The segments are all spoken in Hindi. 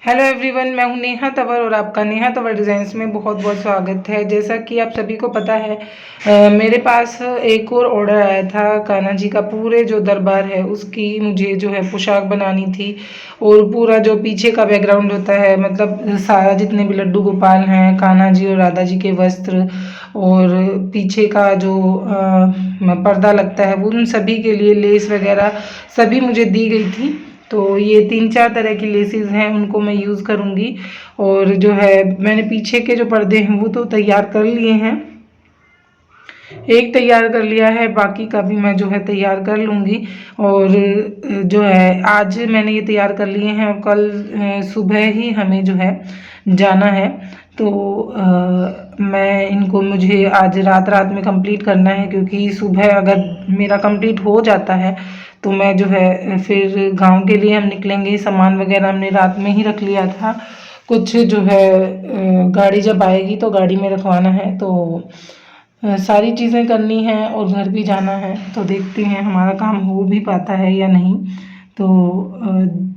हेलो एवरीवन, मैं हूं नेहा तंवर और आपका नेहा तंवर डिज़ाइंस में बहुत बहुत स्वागत है। जैसा कि आप सभी को पता है, मेरे पास एक और ऑर्डर आया था। कान्हा जी का पूरे जो दरबार है उसकी मुझे जो है पोशाक बनानी थी। और पूरा जो पीछे का बैकग्राउंड होता है, मतलब सारा जितने भी लड्डू गोपाल हैं, कान्हा जी और राधा जी के वस्त्र और पीछे का जो पर्दा लगता है, वो उन सभी के लिए लेस वगैरह सभी मुझे दी गई थी। तो ये 3-4 तरह की लेसेस हैं, उनको मैं यूज़ करूँगी। और जो है मैंने पीछे के जो पर्दे हैं वो तो तैयार कर लिए हैं, एक तैयार कर लिया है, बाकी का भी मैं जो है तैयार कर लूँगी। और जो है आज मैंने ये तैयार कर लिए हैं और कल सुबह ही हमें जो है जाना है। तो मैं इनको मुझे आज रात रात में कंप्लीट करना है, क्योंकि सुबह अगर मेरा कंप्लीट हो जाता है तो मैं जो है फिर गांव के लिए हम निकलेंगे। सामान वगैरह हमने रात में ही रख लिया था, कुछ जो है गाड़ी जब आएगी तो गाड़ी में रखवाना है। तो सारी चीज़ें करनी हैं और घर भी जाना है, तो देखते हैं हमारा काम हो भी पाता है या नहीं। तो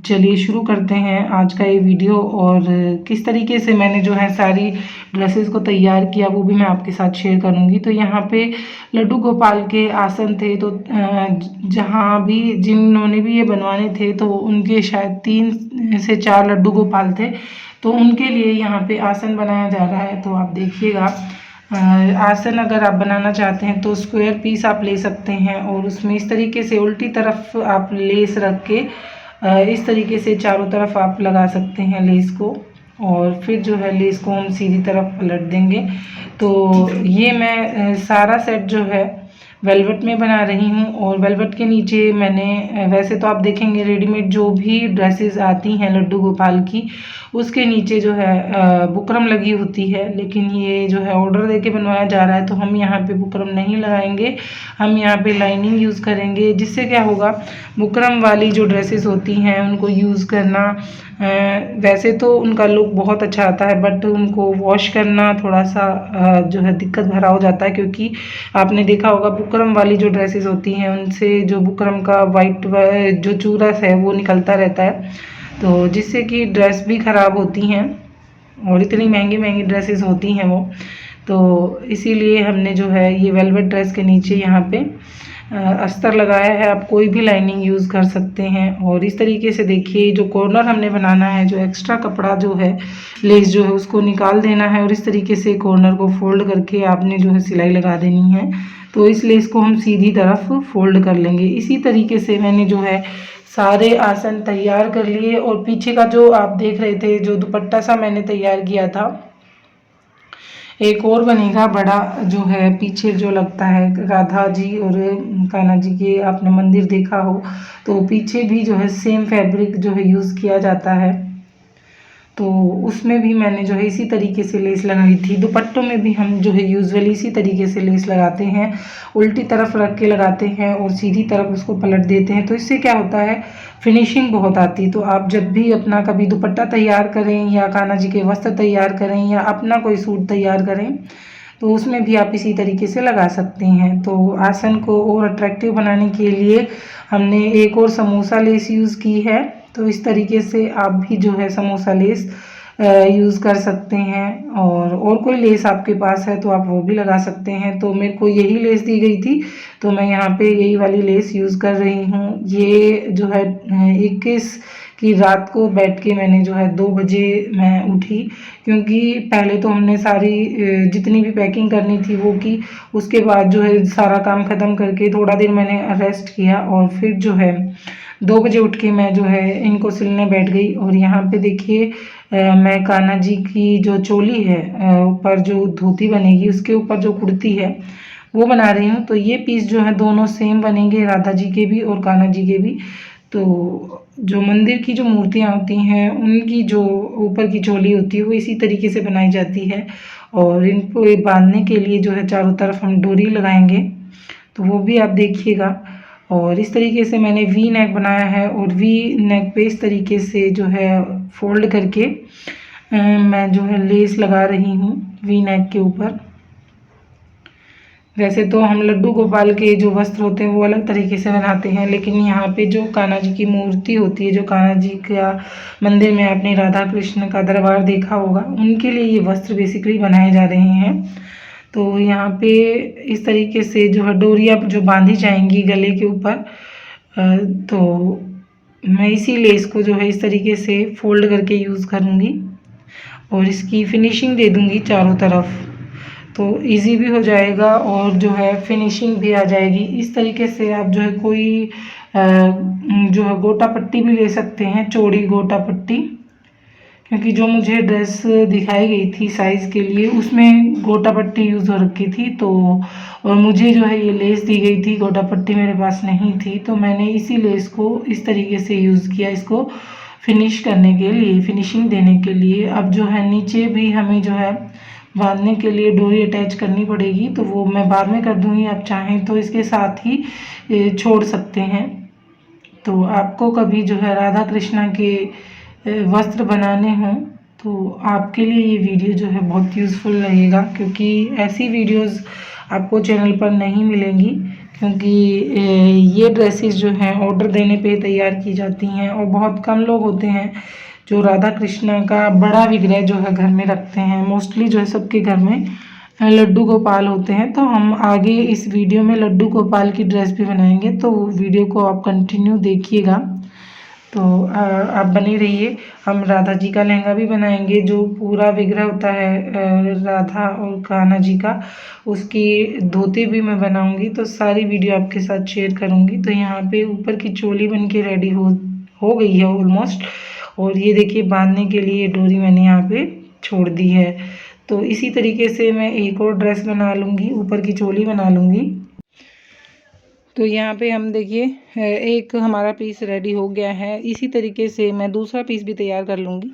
चलिए शुरू करते हैं आज का ये वीडियो। और किस तरीके से मैंने जो है सारी ड्रेसेस को तैयार किया वो भी मैं आपके साथ शेयर करूंगी। तो यहाँ पे लड्डू गोपाल के आसन थे, तो जहाँ भी जिन्होंने भी ये बनवाने थे तो उनके शायद 3 से 4 लड्डू गोपाल थे, तो उनके लिए यहाँ पे आसन बनाया जा रहा है। तो आप देखिएगा, आसन अगर आप बनाना चाहते हैं तो स्क्वायर पीस आप ले सकते हैं और उसमें इस तरीके से उल्टी तरफ आप लेस रख के इस तरीके से चारों तरफ आप लगा सकते हैं लेस को। और फिर जो है लेस को हम सीधी तरफ पलट देंगे। तो ये मैं सारा सेट जो है वेलवेट में बना रही हूँ। और वेलवेट के नीचे मैंने वैसे तो आप देखेंगे रेडीमेड जो भी ड्रेसेस आती हैं लड्डू गोपाल की, उसके नीचे जो है बुकरम लगी होती है, लेकिन ये जो है ऑर्डर देके बनवाया जा रहा है तो हम यहाँ पे बुकरम नहीं लगाएंगे, हम यहाँ पे लाइनिंग यूज़ करेंगे। जिससे क्या होगा, बुकरम वाली जो ड्रेसेस होती हैं उनको यूज़ करना वैसे तो उनका लुक बहुत अच्छा आता है, बट उनको वॉश करना थोड़ा सा जो है दिक्कत भरा हो जाता है, क्योंकि आपने देखा होगा बुकरम वाली जो ड्रेसेस होती हैं उनसे जो बुकरम का वाइट जो चूरस है वो निकलता रहता है, तो जिससे कि ड्रेस भी ख़राब होती हैं और इतनी महंगी महंगी ड्रेसेस होती हैं वो। तो इसीलिए हमने जो है ये वेलवेट ड्रेस के नीचे यहाँ पे अस्तर लगाया है। आप कोई भी लाइनिंग यूज़ कर सकते हैं। और इस तरीके से देखिए, जो कॉर्नर हमने बनाना है, जो एक्स्ट्रा कपड़ा जो है लेस जो है उसको निकाल देना है और इस तरीके से कॉर्नर को फोल्ड करके आपने जो है सिलाई लगा देनी है। तो इस लेस को हम सीधी तरफ फोल्ड कर लेंगे। इसी तरीके से मैंने जो है सारे आसन तैयार कर लिए। और पीछे का जो आप देख रहे थे जो दुपट्टा सा मैंने तैयार किया था, एक और बनेगा बड़ा, जो है पीछे जो लगता है राधा जी और कान्हा जी के, आपने मंदिर देखा हो तो पीछे भी जो है सेम फैब्रिक जो है यूज़ किया जाता है। तो उसमें भी मैंने जो है इसी तरीके से लेस लगाई थी। दुपट्टों में भी हम जो है यूजुअली इसी तरीके से लेस लगाते हैं, उल्टी तरफ रख के लगाते हैं और सीधी तरफ उसको पलट देते हैं। तो इससे क्या होता है, फिनिशिंग बहुत आती है। तो आप जब भी अपना कभी दुपट्टा तैयार करें या कान्हा जी के वस्त्र तैयार करें या अपना कोई सूट तैयार करें, तो उसमें भी आप इसी तरीके से लगा सकते हैं। तो आसन को और अट्रैक्टिव बनाने के लिए हमने एक और समोसा लेस यूज़ की है। तो इस तरीके से आप भी जो है समोसा लेस यूज़ कर सकते हैं। और कोई लेस आपके पास है तो आप वो भी लगा सकते हैं। तो मेरे को यही लेस दी गई थी तो मैं यहाँ पे यही वाली लेस यूज़ कर रही हूँ। ये जो है 21 की रात को बैठ के मैंने जो है 2 बजे मैं उठी, क्योंकि पहले तो हमने सारी जितनी भी पैकिंग करनी थी वो की। उसके बाद जो है सारा काम ख़त्म करके थोड़ा देर मैंने रेस्ट किया और फिर जो है 2 बजे उठ के मैं जो है इनको सिलने बैठ गई। और यहाँ पे देखिए मैं कान्हा जी की जो चोली है, ऊपर जो धोती बनेगी उसके ऊपर जो कुर्ती है वो बना रही हूँ। तो ये पीस जो है दोनों सेम बनेंगे, राधा जी के भी और कान्हा जी के भी। तो जो मंदिर की जो मूर्तियाँ होती हैं उनकी जो ऊपर की चोली होती है वो इसी तरीके से बनाई जाती है। और इनको बांधने के लिए जो है चारों तरफ हम डोरी लगाएंगे, तो वो भी आप देखिएगा। और इस तरीके से मैंने वी नेक बनाया है और वी नेक पे इस तरीके से जो है फोल्ड करके मैं जो है लेस लगा रही हूँ वी नेक के ऊपर। वैसे तो हम लड्डू गोपाल के जो वस्त्र होते हैं वो अलग तरीके से बनाते हैं, लेकिन यहाँ पे जो कान्हा जी की मूर्ति होती है, जो कान्हा जी का मंदिर में आपने राधा कृष्ण का दरबार देखा होगा, उनके लिए ये वस्त्र बेसिकली बनाए जा रहे हैं। तो यहाँ पे इस तरीके से जो है डोरियाँ जो बांधी जाएंगी गले के ऊपर, तो मैं इसी लेस को जो है इस तरीके से फोल्ड करके यूज़ करूँगी और इसकी फिनिशिंग दे दूँगी चारों तरफ, तो इजी भी हो जाएगा और जो है फिनिशिंग भी आ जाएगी। इस तरीके से आप जो है कोई जो है गोटा पट्टी भी ले सकते हैं, चौड़ी गोटा पट्टी, क्योंकि जो मुझे ड्रेस दिखाई गई थी साइज़ के लिए उसमें गोटा पट्टी यूज़ हो रखी थी, तो और मुझे जो है ये लेस दी गई थी, गोटा पट्टी मेरे पास नहीं थी, तो मैंने इसी लेस को इस तरीके से यूज़ किया इसको फिनिश करने के लिए, फिनिशिंग देने के लिए। अब जो है नीचे भी हमें जो है बांधने के लिए डोरी अटैच करनी पड़ेगी, तो वो मैं बाद में कर दूँगी, आप चाहें तो इसके साथ ही छोड़ सकते हैं। तो आपको कभी जो है राधा कृष्णा के वस्त्र बनाने हों तो आपके लिए ये वीडियो जो है बहुत यूज़फुल रहेगा, क्योंकि ऐसी वीडियोस आपको चैनल पर नहीं मिलेंगी, क्योंकि ये ड्रेसेस जो हैं ऑर्डर देने पे तैयार की जाती हैं और बहुत कम लोग होते हैं जो राधा कृष्णा का बड़ा विग्रह जो है घर में रखते हैं। मोस्टली जो है सबके घर में लड्डू गोपाल होते हैं। तो हम आगे इस वीडियो में लड्डू गोपाल की ड्रेस भी बनाएंगे, तो वीडियो को आप कंटिन्यू देखिएगा। तो आप बने रहिए। हम राधा जी का लहंगा भी बनाएंगे, जो पूरा विग्रह होता है राधा और कान्हा जी का, उसकी धोती भी मैं बनाऊंगी, तो सारी वीडियो आपके साथ शेयर करूंगी। तो यहाँ पे ऊपर की चोली बन के रेडी हो गई है ऑलमोस्ट, और ये देखिए बांधने के लिए डोरी मैंने यहाँ पे छोड़ दी है। तो इसी तरीके से मैं एक और ड्रेस बना लूँगी, ऊपर की चोली बना लूँगी। तो यहाँ पे हम देखिए एक हमारा पीस रेडी हो गया है। इसी तरीके से मैं दूसरा पीस भी तैयार कर लूँगी,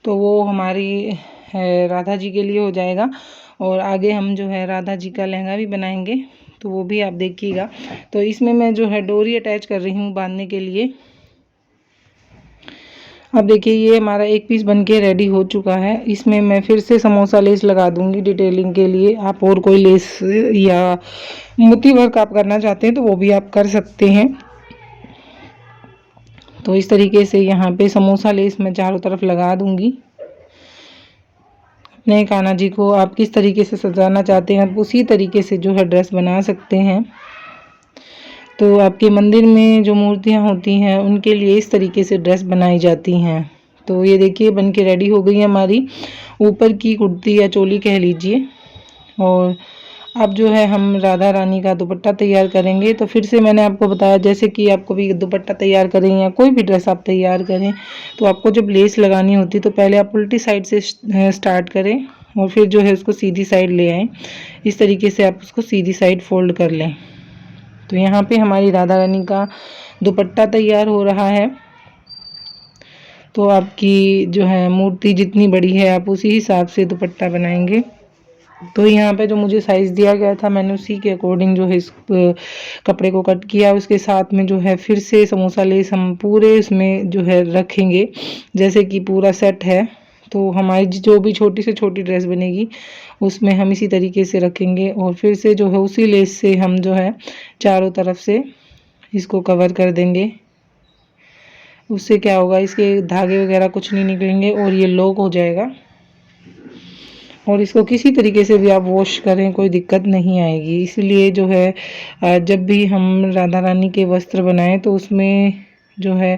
तो वो हमारी राधा जी के लिए हो जाएगा। और आगे हम जो है राधा जी का लहंगा भी बनाएंगे, तो वो भी आप देखिएगा। तो इसमें मैं जो है डोरी अटैच कर रही हूँ बांधने के लिए। अब देखिए ये हमारा एक पीस बनके रेडी हो चुका है। इसमें मैं फिर से समोसा लेस लगा दूंगी डिटेलिंग के लिए। आप और कोई लेस या मोती वर्क आप करना चाहते हैं तो वो भी आप कर सकते हैं। तो इस तरीके से यहाँ पे समोसा लेस मैं चारों तरफ लगा दूंगी। अपने कान्हा जी को आप किस तरीके से सजाना चाहते हैं, आप उसी तरीके से जो है ड्रेस बना सकते हैं। तो आपके मंदिर में जो मूर्तियाँ होती हैं उनके लिए इस तरीके से ड्रेस बनाई जाती हैं। तो ये देखिए बन के रेडी हो गई है हमारी ऊपर की कुर्ती या चोली कह लीजिए। और अब जो है हम राधा रानी का दुपट्टा तैयार करेंगे। तो फिर से मैंने आपको बताया, जैसे कि आपको भी दुपट्टा तैयार करें या कोई भी ड्रेस आप तैयार करें, तो आपको जब लेस लगानी होती है तो पहले आप उल्टी साइड से स्टार्ट करें और फिर जो है उसको सीधी साइड ले आएँ। इस तरीके से आप उसको सीधी साइड फोल्ड कर लें। तो यहाँ पे हमारी राधा रानी का दुपट्टा तैयार हो रहा है। तो आपकी जो है मूर्ति जितनी बड़ी है आप उसी हिसाब से दुपट्टा बनाएंगे। तो यहाँ पे जो मुझे साइज़ दिया गया था मैंने उसी के अकॉर्डिंग जो है इस कपड़े को कट किया। उसके साथ में जो है फिर से समोसा लेस हम पूरे इसमें जो है रखेंगे, जैसे कि पूरा सेट है। तो हमारी जो भी छोटी से छोटी ड्रेस बनेगी उसमें हम इसी तरीके से रखेंगे और फिर से जो है उसी लेस से हम जो है चारों तरफ से इसको कवर कर देंगे। उससे क्या होगा, इसके धागे वगैरह कुछ नहीं निकलेंगे और ये लॉक हो जाएगा। और इसको किसी तरीके से भी आप वॉश करें कोई दिक्कत नहीं आएगी। इसलिए जो है जब भी हम राधा रानी के वस्त्र बनाएं तो उसमें जो है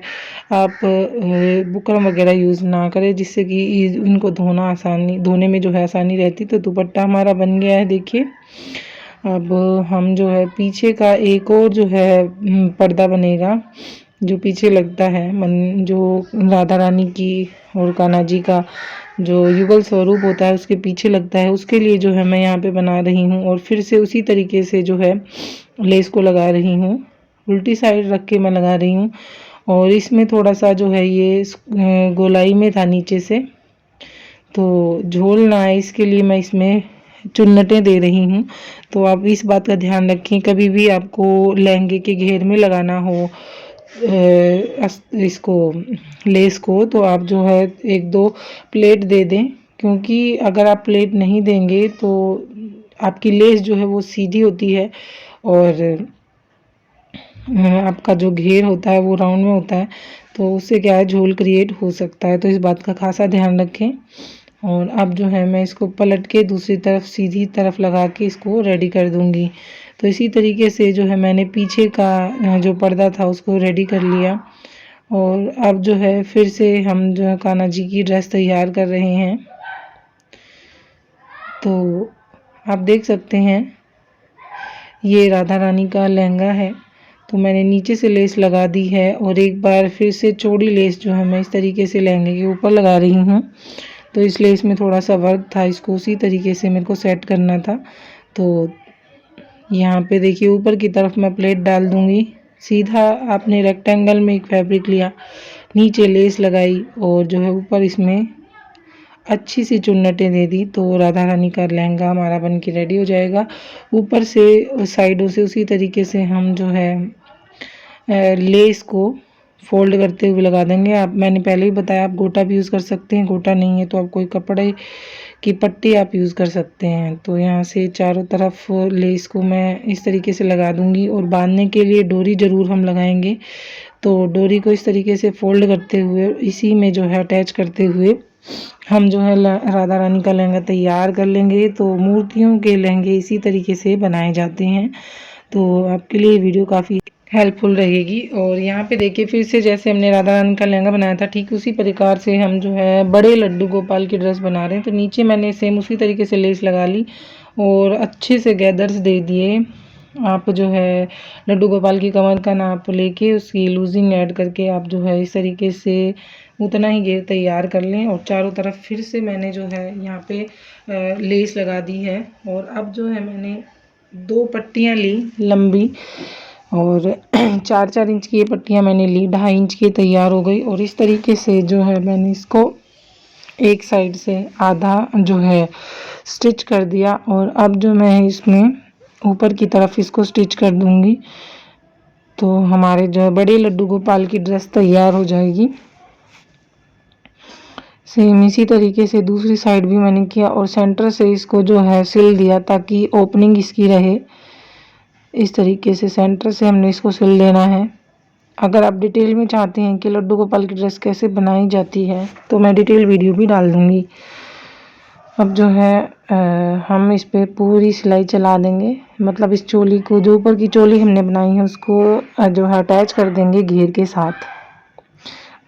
आप बुकरम वगैरह यूज़ ना करें, जिससे कि इनको धोने में जो है आसानी रहती। तो दुपट्टा हमारा बन गया है देखिए। अब हम जो है पीछे का एक और जो है पर्दा बनेगा, जो पीछे लगता है जो राधा रानी की और कान्हा जी का जो युगल स्वरूप होता है उसके पीछे लगता है, उसके लिए जो है मैं यहाँ पे बना रही हूँ। और फिर से उसी तरीके से जो है लेस को लगा रही हूँ, उल्टी साइड रख के मैं लगा रही हूँ। और इसमें थोड़ा सा जो है ये गोलाई में था नीचे से, तो झोल ना आए इसके लिए मैं इसमें चुन्नटें दे रही हूँ। तो आप इस बात का ध्यान रखें, कभी भी आपको लहंगे के घेर में लगाना हो इसको लेस को, तो आप जो है एक दो प्लेट दे दें, क्योंकि अगर आप प्लेट नहीं देंगे तो आपकी लेस जो है वो सीधी होती है और आपका जो घेर होता है वो राउंड में होता है, तो उससे क्या है झोल क्रिएट हो सकता है। तो इस बात का खासा ध्यान रखें। और अब जो है मैं इसको पलट के दूसरी तरफ सीधी तरफ लगा के इसको रेडी कर दूंगी। तो इसी तरीके से जो है मैंने पीछे का जो पर्दा था उसको रेडी कर लिया। और अब जो है फिर से हम जो है कान्हा जी की ड्रेस तैयार कर रहे हैं। तो आप देख सकते हैं ये राधा रानी का लहंगा है। तो मैंने नीचे से लेस लगा दी है और एक बार फिर से चौड़ी लेस जो है मैं इस तरीके से लहंगे के ऊपर लगा रही हूँ। तो इस लेस में थोड़ा सा वर्क था, इसको उसी तरीके से मेरे को सेट करना था। तो यहाँ पे देखिए ऊपर की तरफ मैं प्लेट डाल दूँगी। सीधा आपने रेक्टेंगल में एक फैब्रिक लिया, नीचे लेस लगाई और जो है ऊपर इसमें अच्छी सी चुन्नटें दे दी, तो राधा रानी का लहंगा हमारा बन के रेडी हो जाएगा। ऊपर से साइडों से उसी तरीके से हम जो है लेस को फोल्ड करते हुए लगा देंगे। आप मैंने पहले ही बताया आप गोटा भी यूज़ कर सकते हैं, गोटा नहीं है तो आप कोई कपड़े की पट्टी आप यूज़ कर सकते हैं। तो यहाँ से चारों तरफ लेस को मैं इस तरीके से लगा दूंगी और बांधने के लिए डोरी ज़रूर हम लगाएंगे। तो डोरी को इस तरीके से फोल्ड करते हुए इसी में जो है अटैच करते हुए हम जो है राधा रानी का लहंगा तैयार कर लेंगे। तो मूर्तियों के लहंगे इसी तरीके से बनाए जाते हैं। तो आपके लिए वीडियो काफ़ी हेल्पफुल रहेगी। और यहाँ पे देखिए फिर से जैसे हमने राधा रानी का लहंगा बनाया था ठीक उसी प्रकार से हम जो है बड़े लड्डू गोपाल की ड्रेस बना रहे हैं। तो नीचे मैंने सेम उसी तरीके से लेस लगा ली और अच्छे से गैदर्स दे दिए। आप जो है लड्डू गोपाल की कमर का नाप लेके उसकी लूजिंग ऐड करके आप जो है इस तरीके से उतना ही घेर तैयार कर लें। और चारों तरफ फिर से मैंने जो है यहाँ पे लेस लगा दी है। और अब जो है मैंने 2 पट्टियाँ ली लंबी और 4-4 इंच की ये पट्टियाँ मैंने ली, 2.5 इंच की तैयार हो गई। और इस तरीके से जो है मैंने इसको एक साइड से आधा जो है स्टिच कर दिया। और अब जो मैं इसमें ऊपर की तरफ इसको स्टिच कर दूंगी। तो हमारे जो है बड़े लड्डू गोपाल की ड्रेस तैयार हो जाएगी। सेम इसी तरीके से दूसरी साइड भी मैंने किया और सेंटर से इसको जो है सिल दिया ताकि ओपनिंग इसकी रहे। इस तरीके से सेंटर से हमने इसको सिल देना है। अगर आप डिटेल में चाहते हैं कि लड्डू गोपाल की ड्रेस कैसे बनाई जाती है तो मैं डिटेल वीडियो भी डाल दूँगी। अब जो है हम इस पे पूरी सिलाई चला देंगे, मतलब इस चोली को जो ऊपर की चोली हमने बनाई है उसको जो है अटैच कर देंगे घेर के साथ।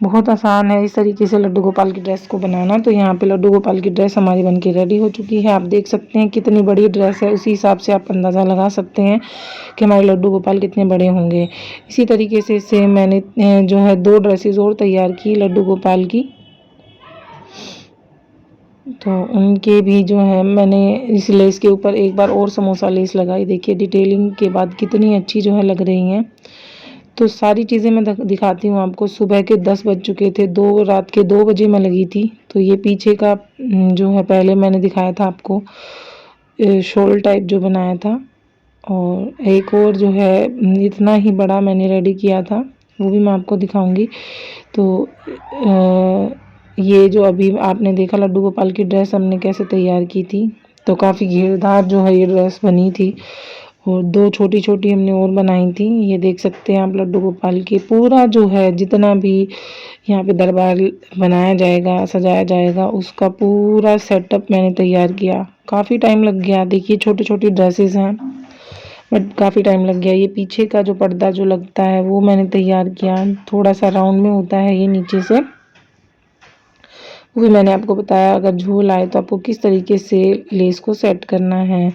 बहुत आसान है इस तरीके से लड्डू गोपाल की ड्रेस को बनाना। तो यहाँ पे लड्डू गोपाल की ड्रेस हमारी बनके रेडी हो चुकी है। आप देख सकते हैं कितनी बड़ी ड्रेस है, उसी हिसाब से आप अंदाज़ा लगा सकते हैं कि हमारे लड्डू गोपाल कितने बड़े होंगे। इसी तरीके से मैंने जो है 2 ड्रेसेस और तैयार की लड्डू गोपाल की। तो उनके भी जो है मैंने इस लेस के ऊपर एक बार और समोसा लेस लगाई। देखिए डिटेलिंग के बाद कितनी अच्छी जो है लग रही हैं। तो सारी चीज़ें मैं दिखाती हूँ आपको। सुबह के 10 बज चुके थे, रात के 2 बजे मैं लगी थी। तो ये पीछे का जो है पहले मैंने दिखाया था आपको शॉल टाइप जो बनाया था। और एक और जो है इतना ही बड़ा मैंने रेडी किया था, वो भी मैं आपको दिखाऊंगी। तो ये जो अभी आपने देखा लड्डू गोपाल की ड्रेस हमने कैसे तैयार की थी, तो काफ़ी घेरदार जो है ये ड्रेस बनी थी। और 2 छोटी छोटी हमने और बनाई थी। ये देख सकते हैं आप लड्डू गोपाल की पूरा जो है जितना भी यहाँ पे दरबार बनाया जाएगा, सजाया जाएगा, उसका पूरा सेटअप मैंने तैयार किया। काफ़ी टाइम लग गया। देखिए छोटी छोटी ड्रेसेस हैं बट काफ़ी टाइम लग गया। ये पीछे का जो पर्दा जो लगता है वो मैंने तैयार किया, थोड़ा सा राउंड में होता है ये नीचे से, वो भी मैंने आपको बताया। अगर झोल आए तो आपको किस तरीके से लेस को सेट करना है।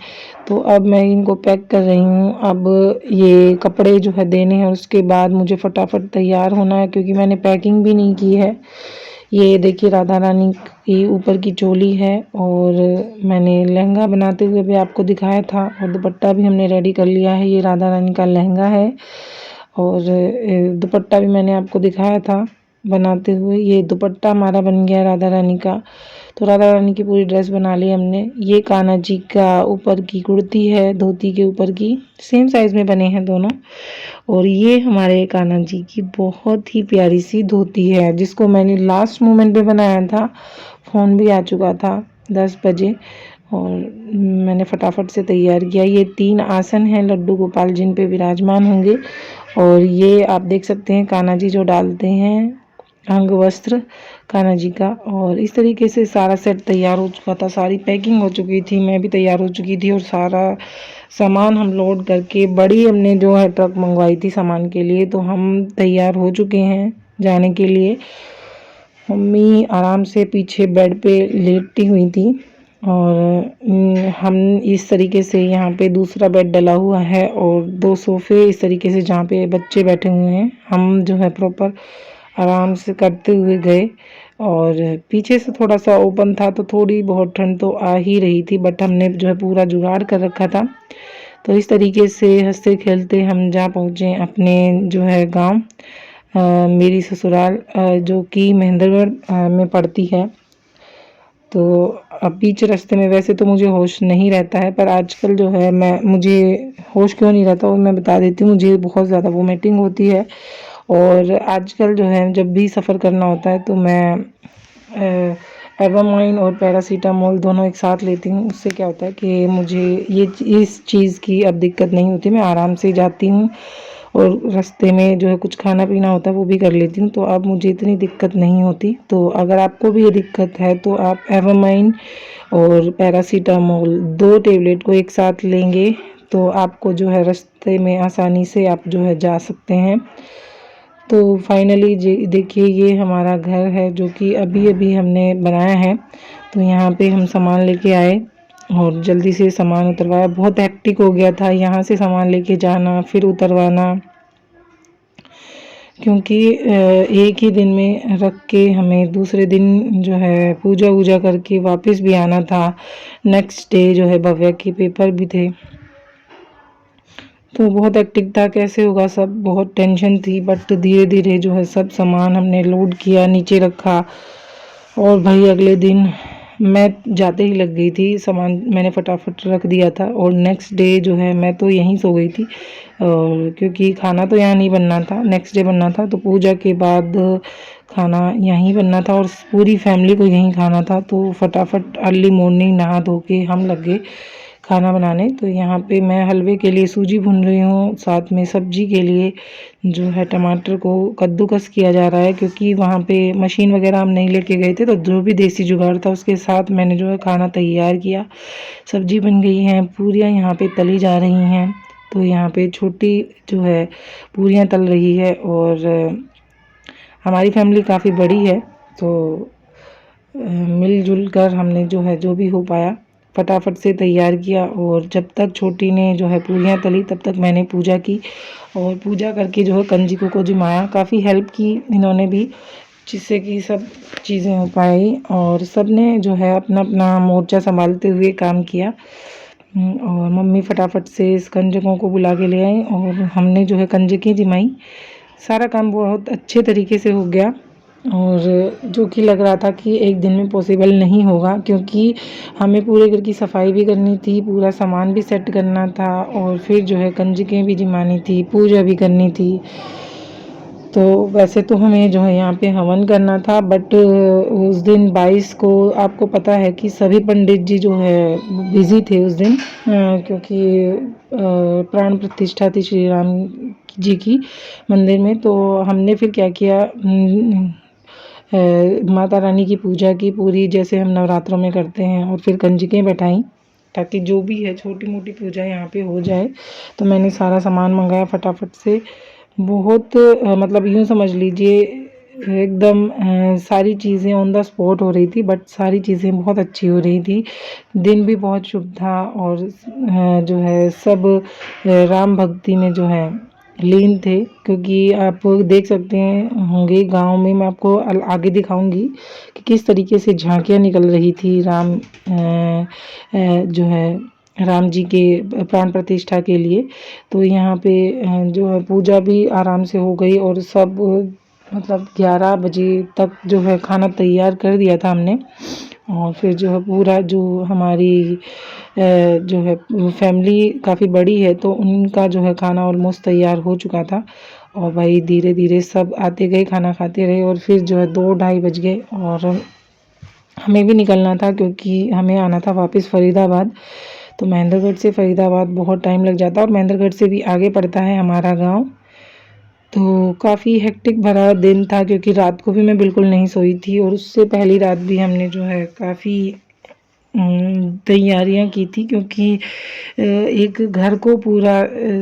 तो अब मैं इनको पैक कर रही हूँ। अब ये कपड़े जो है देने हैं, उसके बाद मुझे फटाफट तैयार होना है क्योंकि मैंने पैकिंग भी नहीं की है। ये देखिए राधा रानी की ऊपर की चोली है और मैंने लहंगा बनाते हुए भी आपको दिखाया था और दुपट्टा भी हमने रेडी कर लिया है। ये राधा रानी का लहंगा है और दुपट्टा भी मैंने आपको दिखाया था बनाते हुए। ये दुपट्टा हमारा बन गया राधा रानी का। तो राधा रानी की पूरी ड्रेस बना ली हमने। ये कान्हा जी का ऊपर की कुर्ती है, धोती के ऊपर की, सेम साइज में बने हैं दोनों। और ये हमारे कान्हा जी की बहुत ही प्यारी सी धोती है जिसको मैंने लास्ट मोमेंट पे बनाया था। फ़ोन भी आ चुका था 10 बजे और मैंने फटाफट से तैयार किया। ये 3 आसन हैं लड्डू गोपाल जिन पे विराजमान होंगे। और ये आप देख सकते हैं कान्हा जी जो डालते हैं अंग वस्त्र कान्हा जी का। और इस तरीके से सारा सेट तैयार हो चुका था, सारी पैकिंग हो चुकी थी, मैं भी तैयार हो चुकी थी और सारा सामान हम लोड करके बड़ी हमने जो है ट्रक मंगवाई थी सामान के लिए, तो हम तैयार हो चुके हैं जाने के लिए। मम्मी आराम से पीछे बेड पे लेटी हुई थी और हम इस तरीके से यहाँ पे दूसरा बेड डला हुआ है और 2 सोफ़े इस तरीके से जहाँ पे बच्चे बैठे हुए हैं। हम जो है प्रॉपर आराम से करते हुए गए और पीछे से थोड़ा सा ओपन था तो थोड़ी बहुत ठंड तो आ ही रही थी, बट हमने जो है पूरा जुगाड़ कर रखा था। तो इस तरीके से हंसते खेलते हम जा पहुँचे अपने जो है गांव, मेरी ससुराल जो कि महेंद्रगढ़ में पड़ती है। तो अब बीच रास्ते में वैसे तो मुझे होश नहीं रहता है, पर आजकल जो है मुझे होश क्यों नहीं रहता वो मैं बता देती हूँ। मुझे बहुत ज़्यादा वोमिटिंग होती है और आजकल जो है जब भी सफ़र करना होता है तो मैं एवामाइन और पैरासीटामोल दोनों एक साथ लेती हूँ। उससे क्या होता है कि मुझे इस चीज़ की अब दिक्कत नहीं होती, मैं आराम से जाती हूँ और रास्ते में जो है कुछ खाना पीना होता है वो भी कर लेती हूँ, तो अब मुझे इतनी दिक्कत नहीं होती। तो अगर आपको भी ये दिक्कत है तो आप एवामाइन और पैरासीटामोल 2 टेबलेट को एक साथ लेंगे तो आपको जो है रास्ते में आसानी से आप जो है जा सकते हैं। तो फाइनली देखिए ये हमारा घर है जो कि अभी अभी हमने बनाया है। तो यहाँ पे हम सामान लेके आए और जल्दी से सामान उतरवाया। बहुत हेक्टिक हो गया था यहाँ से सामान लेके जाना फिर उतरवाना, क्योंकि एक ही दिन में रख के हमें दूसरे दिन जो है पूजा वूजा करके वापस भी आना था। नेक्स्ट डे जो है भव्या के पेपर भी थे, तो बहुत हेक्टिक था। कैसे होगा सब, बहुत टेंशन थी, बट धीरे धीरे जो है सब सामान हमने लोड किया, नीचे रखा। और भाई अगले दिन मैं जाते ही लग गई थी, सामान मैंने फटाफट रख दिया था और नेक्स्ट डे जो है मैं तो यहीं सो गई थी। और क्योंकि खाना तो यहाँ नहीं बनना था, नेक्स्ट डे बनना था, तो पूजा के बाद खाना यहीं बनना था और पूरी फैमिली को यहीं खाना था। तो फटाफट अर्ली मॉर्निंग नहा धो के हम लग गए खाना बनाने। तो यहाँ पे मैं हलवे के लिए सूजी भून रही हूँ, साथ में सब्जी के लिए जो है टमाटर को कद्दूकस किया जा रहा है, क्योंकि वहाँ पे मशीन वगैरह हम नहीं लेके गए थे, तो जो भी देसी जुगाड़ था उसके साथ मैंने जो है खाना तैयार किया। सब्जी बन गई है, पूरियाँ यहाँ पे तली जा रही हैं। तो यहाँ पे छोटी जो है पूरियाँ तल रही है और हमारी फैमिली काफ़ी बड़ी है, तो मिलजुल कर हमने जो है जो भी हो पाया फटाफट से तैयार किया। और जब तक छोटी ने जो है पूरियाँ तली तब तक मैंने पूजा की और पूजा करके जो है कंजिकों को जिमाया। काफ़ी हेल्प की इन्होंने भी, जिससे कि सब चीज़ें हो पाई और सब ने जो है अपना अपना मोर्चा संभालते हुए काम किया। और मम्मी फटाफट से इस कंजकों को बुला के ले आई और हमने जो है कंजकें जिमाई। सारा काम बहुत अच्छे तरीके से हो गया और जो कि लग रहा था कि एक दिन में पॉसिबल नहीं होगा, क्योंकि हमें पूरे घर की सफाई भी करनी थी, पूरा सामान भी सेट करना था और फिर जो है कंजकें भी जिमानी थी, पूजा भी करनी थी। तो वैसे तो हमें जो है यहाँ पे हवन करना था, बट उस दिन 22 को आपको पता है कि सभी पंडित जी जो है बिज़ी थे उस दिन, क्योंकि प्राण प्रतिष्ठा थी श्री राम जी की मंदिर में। तो हमने फिर क्या किया, माता रानी की पूजा की पूरी, जैसे हम नवरात्रों में करते हैं, और फिर कंजकें बैठाई ताकि जो भी है छोटी मोटी पूजा यहाँ पे हो जाए। तो मैंने सारा सामान मंगाया फटाफट से। बहुत मतलब यूँ समझ लीजिए एकदम सारी चीज़ें ऑन द स्पॉट हो रही थी, बट सारी चीज़ें बहुत अच्छी हो रही थी। दिन भी बहुत शुभ था और जो है सब राम भक्ति में जो है लीन थे, क्योंकि आप देख सकते हैं होंगे गांव में, मैं आपको आगे दिखाऊंगी कि किस तरीके से झांकियाँ निकल रही थी जो है राम जी के प्राण प्रतिष्ठा के लिए। तो यहाँ पे जो है पूजा भी आराम से हो गई और सब मतलब 11 बजे तक जो है खाना तैयार कर दिया था हमने। और फिर जो है पूरा जो हमारी जो है फैमिली काफ़ी बड़ी है, तो उनका जो है खाना ऑलमोस्ट तैयार हो चुका था। और भाई धीरे धीरे सब आते गए, खाना खाते रहे और फिर जो है 2 ढाई बज गए और हमें भी निकलना था क्योंकि हमें आना था वापस फरीदाबाद। तो महेंद्रगढ़ से फरीदाबाद बहुत टाइम लग जाता है और महेंद्रगढ़ से भी आगे पड़ता है हमारा गांव। तो काफ़ी हेक्टिक भरा दिन था क्योंकि रात को भी मैं बिल्कुल नहीं सोई थी और उससे पहली रात भी हमने जो है काफ़ी तैयारियां की थी क्योंकि एक घर को पूरा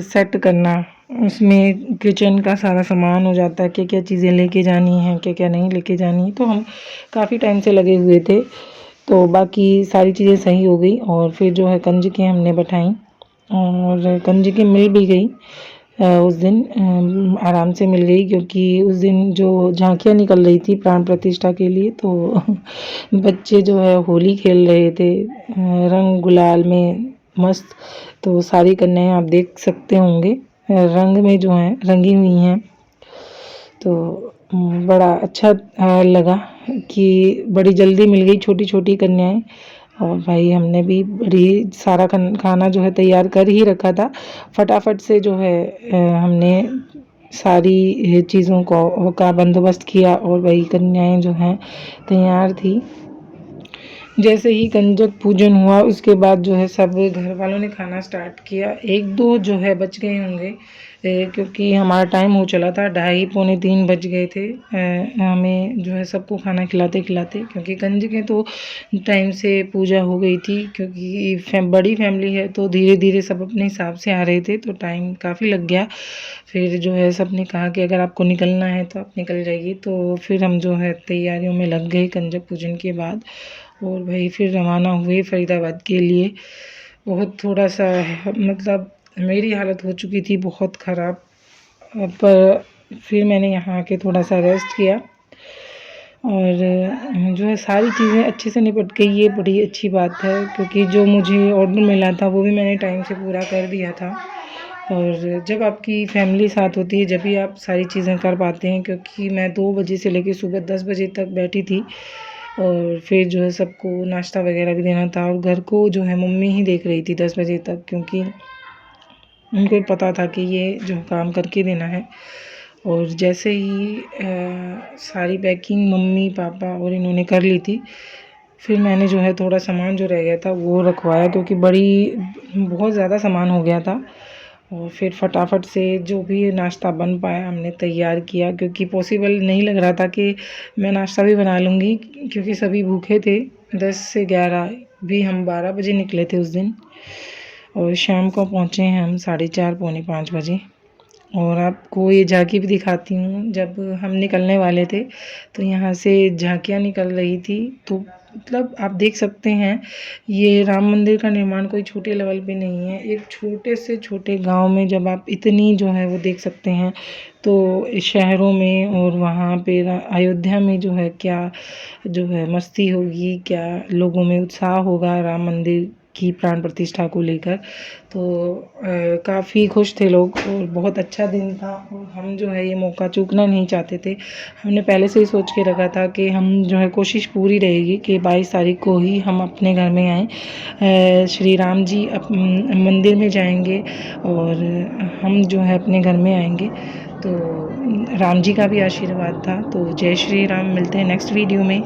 सेट करना, उसमें किचन का सारा सामान हो जाता है, क्या क्या चीज़ें लेके जानी हैं, क्या क्या नहीं लेके जानी। तो हम काफ़ी टाइम से लगे हुए थे। तो बाकी सारी चीज़ें सही हो गई और फिर जो है कंजकें हमने बैठाई और कंजकें मिल भी गई। उस दिन आराम से मिल गई क्योंकि उस दिन जो झांकियाँ निकल रही थी प्राण प्रतिष्ठा के लिए, तो बच्चे जो है होली खेल रहे थे रंग गुलाल में मस्त। तो सारी कन्याएं आप देख सकते होंगे रंग में जो है रंगी हुई हैं। तो बड़ा अच्छा लगा कि बड़ी जल्दी मिल गई छोटी छोटी कन्याएं। और भाई हमने भी बड़ी सारा खाना जो है तैयार कर ही रखा था। फटाफट से जो है हमने सारी चीज़ों को का बंदोबस्त किया और वही कन्याएं जो हैं तैयार थी। जैसे ही कंजक पूजन हुआ उसके बाद जो है सब घर वालों ने खाना स्टार्ट किया। एक दो जो है बच गए होंगे क्योंकि हमारा टाइम हो चला था, 2:30 पौने 3 बज गए थे हमें जो है सबको खाना खिलाते खिलाते, क्योंकि कंजकें तो टाइम से पूजा हो गई थी क्योंकि बड़ी फैमिली है तो धीरे धीरे सब अपने हिसाब से आ रहे थे तो टाइम काफ़ी लग गया। फिर जो है सब ने कहा कि अगर आपको निकलना है तो आप निकल जाइए। तो फिर हम जो है तैयारियों में लग गए कंजक पूजन के बाद और भाई फिर रवाना हुए फरीदाबाद के लिए। बहुत थोड़ा सा मतलब मेरी हालत हो चुकी थी बहुत ख़राब, पर फिर मैंने यहाँ आके थोड़ा सा रेस्ट किया और जो है सारी चीज़ें अच्छे से निपट गई, ये बड़ी अच्छी बात है क्योंकि जो मुझे ऑर्डर मिला था वो भी मैंने टाइम से पूरा कर दिया था। और जब आपकी फैमिली साथ होती है जब भी आप सारी चीज़ें कर पाते हैं, क्योंकि मैं 2 बजे से लेकर सुबह 10 बजे तक बैठी थी और फिर जो है सबको नाश्ता वगैरह भी देना था और घर को जो है मम्मी ही देख रही थी 10 बजे तक, क्योंकि उनको पता था कि ये जो काम करके देना है। और जैसे ही सारी पैकिंग मम्मी पापा और इन्होंने कर ली थी, फिर मैंने जो है थोड़ा सामान जो रह गया था वो रखवाया क्योंकि बहुत ज़्यादा सामान हो गया था। और फिर फटाफट से जो भी नाश्ता बन पाया हमने तैयार किया क्योंकि पॉसिबल नहीं लग रहा था कि मैं नाश्ता भी बना लूँगी क्योंकि सभी भूखे थे। 10 से 11 भी हम 12 बजे निकले थे उस दिन और शाम को पहुँचे हैं हम 4:30 पौने 5 बजे। और आपको ये झांकी भी दिखाती हूँ। जब हम निकलने वाले थे तो यहाँ से झांकियाँ निकल रही थी, तो मतलब आप देख सकते हैं ये राम मंदिर का निर्माण कोई छोटे लेवल पे नहीं है। एक छोटे से छोटे गांव में जब आप इतनी जो है वो देख सकते हैं तो शहरों में और वहाँ पे अयोध्या में जो है क्या जो है मस्ती होगी, क्या लोगों में उत्साह होगा राम मंदिर की प्राण प्रतिष्ठा को लेकर। तो काफ़ी खुश थे लोग और बहुत अच्छा दिन था और हम जो है ये मौका चूकना नहीं चाहते थे। हमने पहले से ही सोच के रखा था कि हम जो है कोशिश पूरी रहेगी कि 22 तारीख को ही हम अपने घर में आएँ, श्री राम जी मंदिर में जाएंगे और हम जो है अपने घर में आएंगे। तो राम जी का भी आशीर्वाद था। तो जय श्री राम, मिलते हैं नेक्स्ट वीडियो में।